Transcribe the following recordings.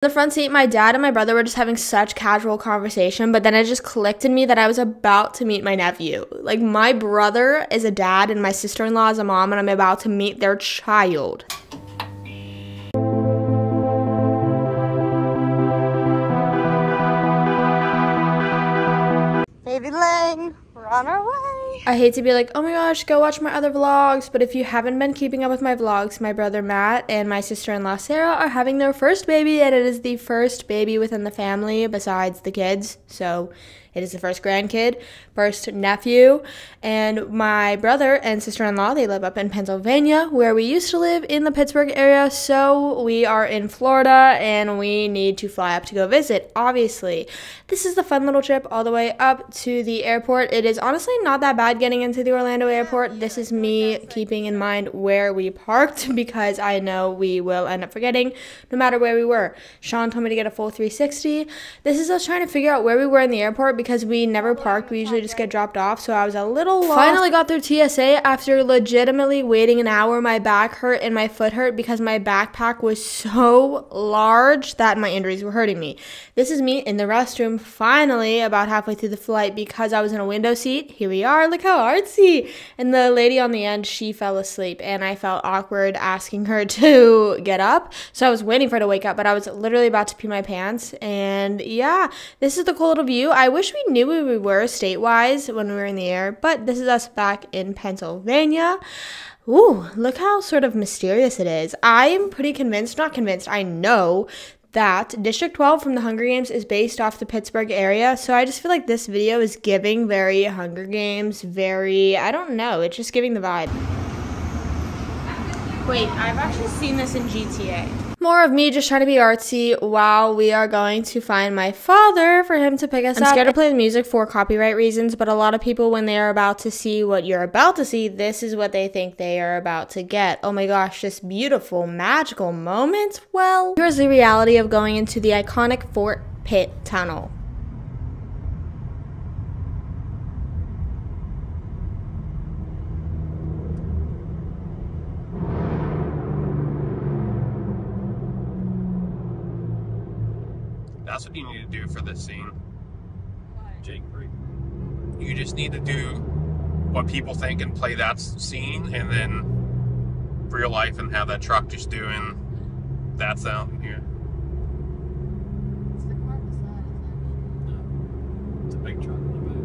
In the front seat, my dad and my brother were just having such casual conversation, but then it just clicked in me that I was about to meet my nephew. Like, my brother is a dad and my sister-in-law is a mom, and I'm about to meet their child. Baby Lang, we're on our way. I hate to be like, oh my gosh, go watch my other vlogs, but if you haven't been keeping up with my vlogs, my brother Matt and my sister-in-law Sarah are having their first baby, and it is the first baby within the family besides the kids, so it is the first grandkid, first nephew, and my brother and sister-in-law, they live up in Pennsylvania, where we used to live in the Pittsburgh area, so we are in Florida, and we need to fly up to go visit, obviously. This is the fun little trip all the way up to the airport. It is honestly not that bad getting into the Orlando airport. This is me keeping in mind where we parked, because I know we will end up forgetting no matter where we were. Sean told me to get a full 360. This is us trying to figure out where we were in the airport, because we never parked. We usually just get dropped off, so I was a little lost. Finally got through TSA after legitimately waiting an hour. My back hurt and my foot hurt because my backpack was so large that my injuries were hurting me. This is me in the restroom, finally about halfway through the flight, because I was in a window seat. Here we are, look how artsy. And the lady on the end, she fell asleep, and I felt awkward asking her to get up, so I was waiting for her to wake up, but I was literally about to pee my pants. And yeah, this is the cool little view. I wish we knew where we were state-wise when we were in the air, but this is us back in Pennsylvania. Ooh, look how sort of mysterious it is. I am pretty convinced, not convinced, I know that District 12 from the Hunger Games is based off the Pittsburgh area, so I just feel like this video is giving very Hunger Games, very, I don't know, it's just giving the vibe. Wait, I've actually seen this in GTA. More of me just trying to be artsy while we are going to find my father for him to pick us up. I'm scared to play the music for copyright reasons, but a lot of people, when they are about to see what you're about to see, this is what they think they are about to get. Oh my gosh, this beautiful, magical moment. Well, here's the reality of going into the iconic Fort Pitt Tunnel. That's what you need to do for this scene. Jake, you just need to do what people think and play that scene, and then real life and have that truck just doing that sound in here. It's the car beside us, It's a big truck in the back.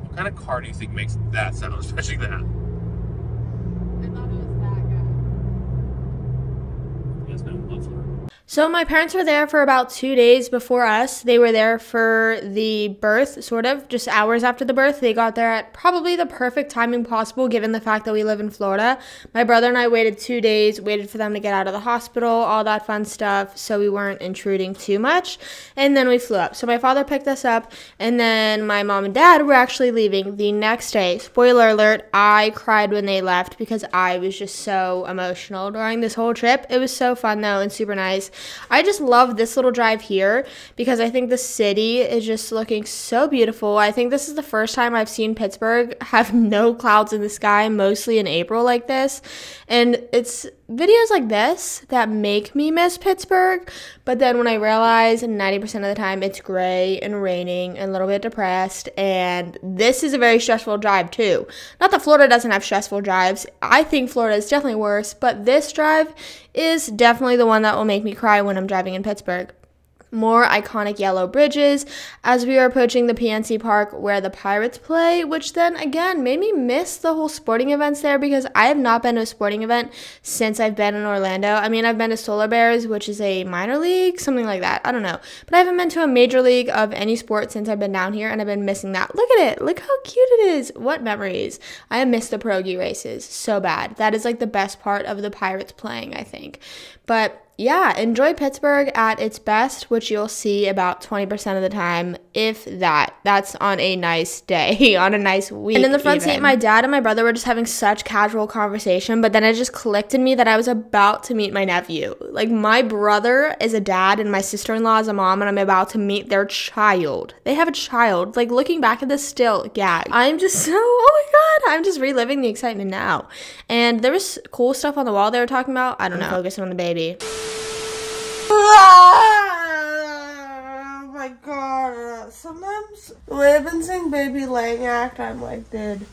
What kind of car do you think makes that sound, especially that? actually. I thought it was that guy. Yes, no, muffler. So my parents were there for about 2 days before us. They were there for the birth, sort of, just hours after the birth. They got there at probably the perfect timing possible, given the fact that we live in Florida. My brother and I waited 2 days, waited for them to get out of the hospital, all that fun stuff, so we weren't intruding too much. And then we flew up. So my father picked us up, and then my mom and dad were actually leaving the next day. Spoiler alert, I cried when they left because I was just so emotional during this whole trip. It was so fun, though, and super nice. I just love this little drive here because I think the city is just looking so beautiful. I think this is the first time I've seen Pittsburgh have no clouds in the sky, mostly in April like this. And it's videos like this that make me miss Pittsburgh. But then when I realize 90% of the time it's gray and raining and a little bit depressed, and this is a very stressful drive too. Not that Florida doesn't have stressful drives. I think Florida is definitely worse, but this drive is definitely the one that will make me cry when I'm driving in Pittsburgh. More iconic yellow bridges as we are approaching the PNC Park where the Pirates play, which then again made me miss the whole sporting events there because I have not been to a sporting event since I've been in Orlando. I mean, I've been to Solar Bears, which is a minor league, something like that. I don't know. But I haven't been to a major league of any sport since I've been down here, and I've been missing that. Look at it. Look how cute it is. What memories. I have missed the pierogi races so bad. That is like the best part of the Pirates playing, I think. But yeah, enjoy Pittsburgh at its best, which you'll see about 20% of the time, if that. That's on a nice day, on a nice week. And in the front seat, my dad and my brother were just having such casual conversation, but then it just clicked in me that I was about to meet my nephew. Like, my brother is a dad and my sister-in-law is a mom, and I'm about to meet their child. They have a child. Like, looking back at this still, gag. I'm just so, oh my god, I'm just reliving the excitement now. And there was cool stuff on the wall they were talking about. I don't know. Focusing on the baby. Sometimes the way I've been seeing Baby Lang act, I'm like, dude,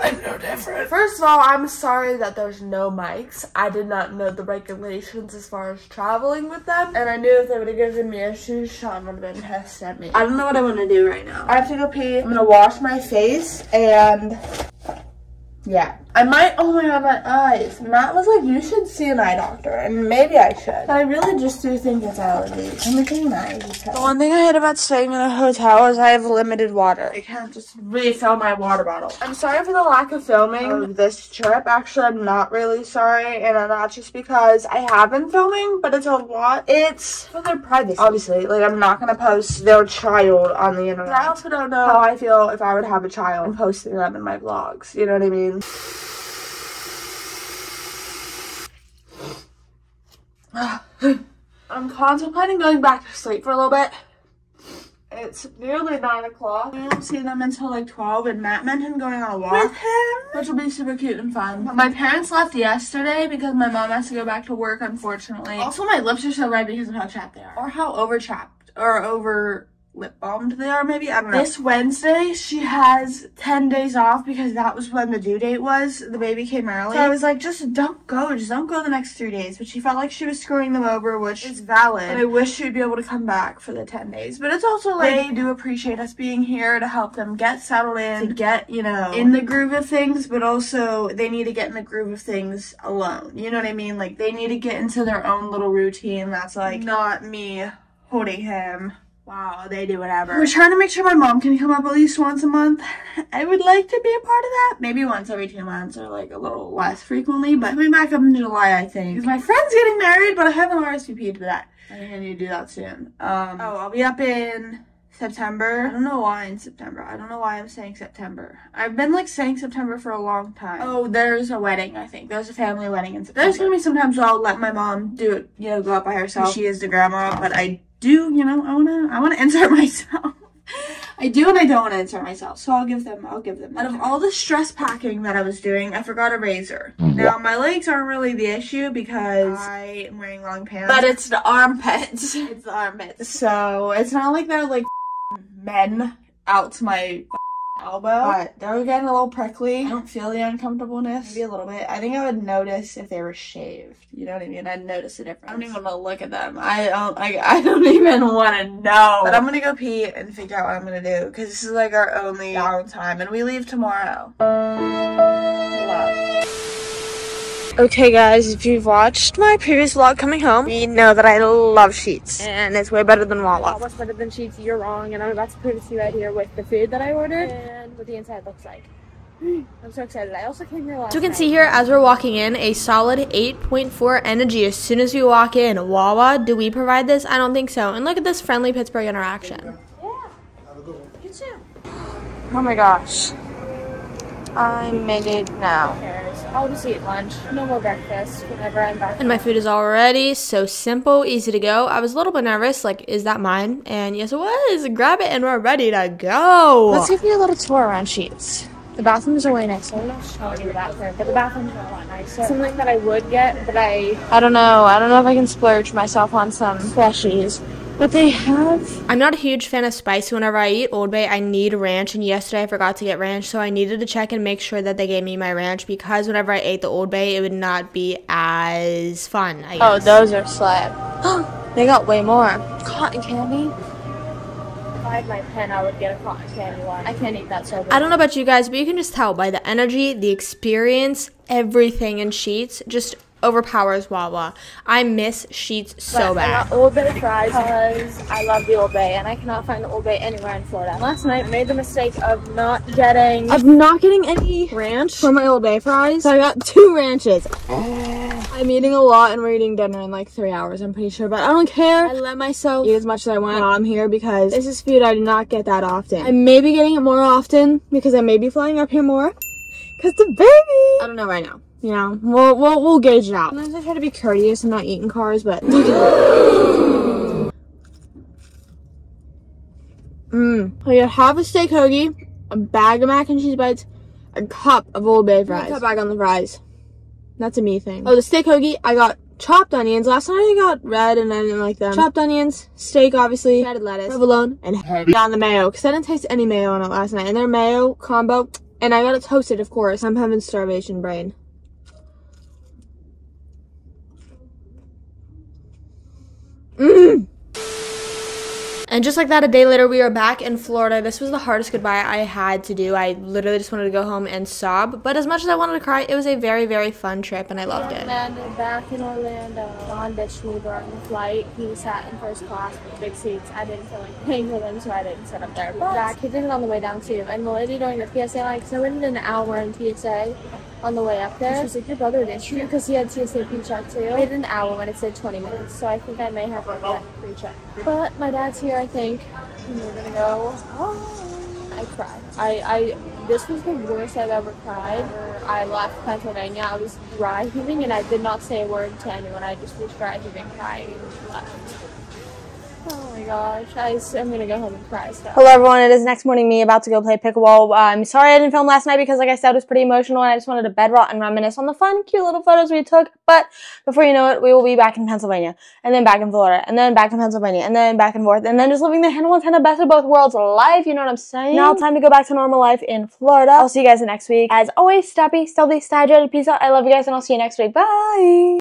I'm no different. First of all, I'm sorry that there's no mics. I did not know the regulations as far as traveling with them. And I knew if they would have given me issues, Sean would have been pissed at me. I don't know what I want to do right now. I have to go pee. I'm going to wash my face and... yeah. I might, oh my god, my eyes. Matt was like, you should see an eye doctor, and maybe I should. But I really just do think it's allergies. I'm looking at my eyes. The one thing I hate about staying in a hotel is I have limited water. I can't just refill my water bottle. I'm sorry for the lack of filming of this trip. Actually, I'm not really sorry, and not just because I have been filming, but it's a lot. It's for their privacy. Obviously, like, I'm not gonna post their child on the internet. I also don't know how I feel if I would have a child and posting them in my vlogs. You know what I mean? I'm contemplating going back to sleep for a little bit. It's nearly 9 o'clock. I don't see them until like 12, and Matt mentioned going on a walk with him, which will be super cute and fun. But my parents left yesterday because my mom has to go back to work, unfortunately. Also, my lips are so red because of how chapped they are. Or how over chapped, or over lip balmed they are, maybe. I don't know. This Wednesday, she has 10 days off because that was when the due date was. The baby came early. So I was like, just don't go the next 3 days. But she felt like she was screwing them over, which is valid. And I wish she would be able to come back for the 10 days. But it's also like, they do appreciate us being here to help them get settled in, to get, you know, in the groove of things, but also they need to get in the groove of things alone. You know what I mean? Like, they need to get into their own little routine that's like, not me holding him. Wow, they do whatever. We're trying to make sure my mom can come up at least once a month. I would like to be a part of that. Maybe once every 2 months or like a little less frequently. But coming back up in July, I think. Because my friend's getting married, but I haven't RSVP'd for that. I think I need to do that soon. I'll be up in September. I don't know why in September. I don't know why I'm saying September. I've been like saying September for a long time. Oh, there's a wedding, I think. There's a family wedding in September. There's gonna be sometimes where I'll let my mom do it, you know, go up by herself. She is the grandma, but I do, you know, I wanna insert myself. I do and I don't want to insert myself, so I'll give them. Out of all the stress packing that I was doing, I forgot a razor. Now, my legs aren't really the issue because I am wearing long pants, but it's the armpits. It's the armpits. So, it's not like they're like men out to my elbow, but they're getting a little prickly. I don't feel the uncomfortableness. Maybe a little bit. I think I would notice if they were shaved. You know what I mean? I'd notice the difference. I don't even want to look at them. I don't even want to know. But I'm gonna go pee and figure out what I'm gonna do because this is like our only downtime, and we leave tomorrow. Love. Okay guys, if you've watched my previous vlog coming home, you know that I love Sheets, and it's way better than Wawa. Wawa's better than Sheets, you're wrong, and I'm about to prove it to you right here with the food that I ordered and what the inside looks like. I'm so excited. I also came here last night. So you can see here as we're walking in, a solid 8.4 energy as soon as we walk in. Wawa, do we provide this? I don't think so. And look at this friendly Pittsburgh interaction. Yeah. You too. Oh my gosh. I made it now. I'll just eat lunch. No more breakfast whenever I'm back. And my food is all ready. So simple, easy to go. I was a little bit nervous, like, is that mine? And yes, it was. Grab it and we're ready to go. Let's give you a little tour around Sheets. The bathrooms are way nicer. I'm not showing you the bathroom, but the bathrooms are a lot nicer. Something that I would get, but I don't know. I don't know if I can splurge myself on some freshies. But they have... I'm not a huge fan of spicy. Whenever I eat Old Bay, I need ranch, and yesterday I forgot to get ranch, so I needed to check and make sure that they gave me my ranch, because whenever I ate the Old Bay, it would not be as fun, I guess. Oh, those are slab. They got way more. Cotton candy. If I had my pen, I would get a cotton candy one. I can't eat that so good. I don't know about you guys, but you can just tell by the energy, the experience, everything in Sheets just overpowers Wawa. I miss Sheets so bad. I got Old Bay fries because I love the Old Bay, and I cannot find the Old Bay anywhere in Florida. Last night I made the mistake of not getting any ranch for my Old Bay fries, so I got 2 ranches. I'm eating a lot, and we're eating dinner in like 3 hours, I'm pretty sure, but I don't care. I let myself eat as much as I want while I'm here because this is food I do not get that often. I may be getting it more often because I may be flying up here more because the baby. I don't know right now. You know, we'll gauge it out. Sometimes I try to be courteous and not eat in cars, but look at that. I have a steak hoagie, a bag of mac and cheese bites, a cup of Old Bay fries. Cut back on the fries. That's a me thing. Oh, the steak hoagie, I got chopped onions. Last night I got red and I didn't like them. Chopped onions, steak obviously, shredded lettuce, provolone, and heavy on the mayo because I didn't taste any mayo on it last night. And their mayo combo, and I got it toasted, of course. I'm having starvation brain. And just like that, a day later, we were back in Florida. This was the hardest goodbye I had to do. I literally just wanted to go home and sob. But as much as I wanted to cry, it was a very, very fun trip, and I loved it. Landed back in Orlando. Don ditched me during the flight. He sat in first class with big seats. I didn't feel like paying for them, so I didn't sit up there. But back, he did it on the way down too. And the lady during the PSA line, because I waited an hour in PSA on the way up there. She was like, your brother didn't you? Because he had TSA pre-check too. I waited an hour when it said 20 minutes, so I think I may have that pre-check. But my dad's here, I think, and we're gonna go. Oh, I cried. This was the worst I've ever cried. I left Pennsylvania. I was dry heaving, and I did not say a word to anyone. I just was dry heaving, crying, and left. Oh my gosh, I'm gonna go home and cry stuff. Hello everyone, it is next morning me about to go play pickleball. I'm sorry I didn't film last night because like I said, it was pretty emotional and I just wanted to bed rot and reminisce on the fun, cute little photos we took. But before you know it, we will be back in Pennsylvania, and then back in Florida, and then back in Pennsylvania, and then back and forth, and then just living the Hannah Montana best of both worlds life, you know what I'm saying? Now it's time to go back to normal life in Florida. I'll see you guys next week. As always, stay happy, stay healthy, stay hydrated, peace out, I love you guys, and I'll see you next week. Bye!